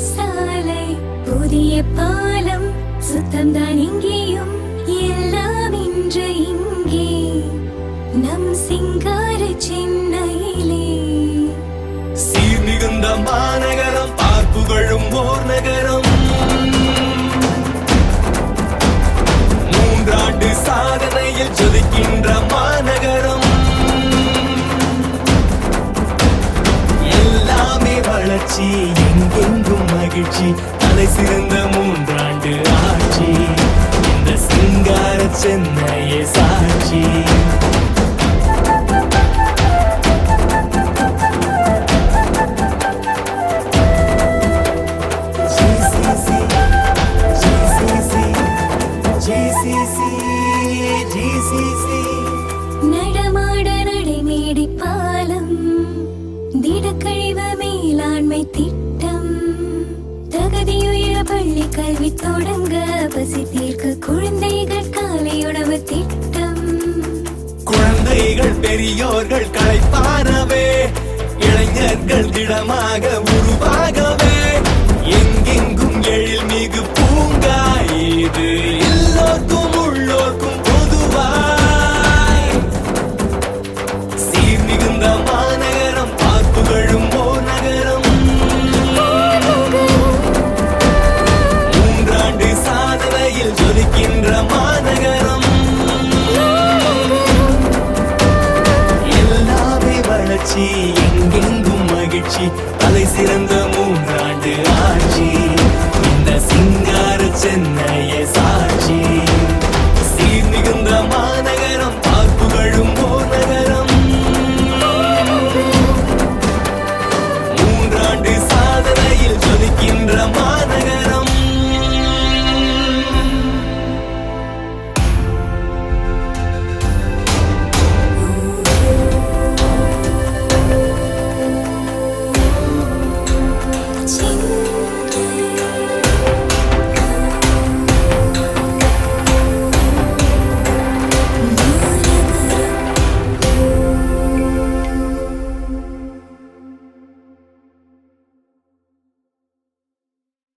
சாலை புதிய பாலம் சுத்தம்தான் இங்கேயும் எல்லாம் இன்று இங்கே நம் சிங்கார சென்னையிலே சீர் மிகுந்த மாநகரம் பார்ப்புகழும் ஓர் நகரம் மூன்றாண்டு சாதனையில் ஜொலிக்கின்ற மாநகரம் எல்லாமே வளர்ச்சி எங்கெங்கும் மகிழ்ச்சி தலை சிறந்த மூன்றாண்டு ஆட்சி இந்த சிங்கார சென்னையே சாட்சி நடமாட நடைமேடை பாலம் திடக்கழிவு மேலாண்மை திட்டம் தகுதியுயர பள்ளி கல்வி தொடங்க பசி தீர்க்க குழந்தைகள் காலை உணவு திட்டம் குழந்தைகள் பெரியோர்கள் களைப்பானவே இளைஞர்கள் திடமாக உருவாகவே எங்கெங்கும் எழில் மிகு பூங்கா இது எல்லோர்க்கும் உள்ளோர்க்கும் பொதுவாய் சீர் மிகுந்த மாநகரம் பார்ப்புகழும் ஓர் நகரம் மூன்றாண்டு சாதனையில் ஜொலிக்கின்ற மாநகரம் எல்லாமே வளர்ச்சி எங்கெங்கும் மகிழ்ச்சி தலை சிறந்த மூன்றாண்டு ஆட்சி இந்த சிங்கார சென்னையை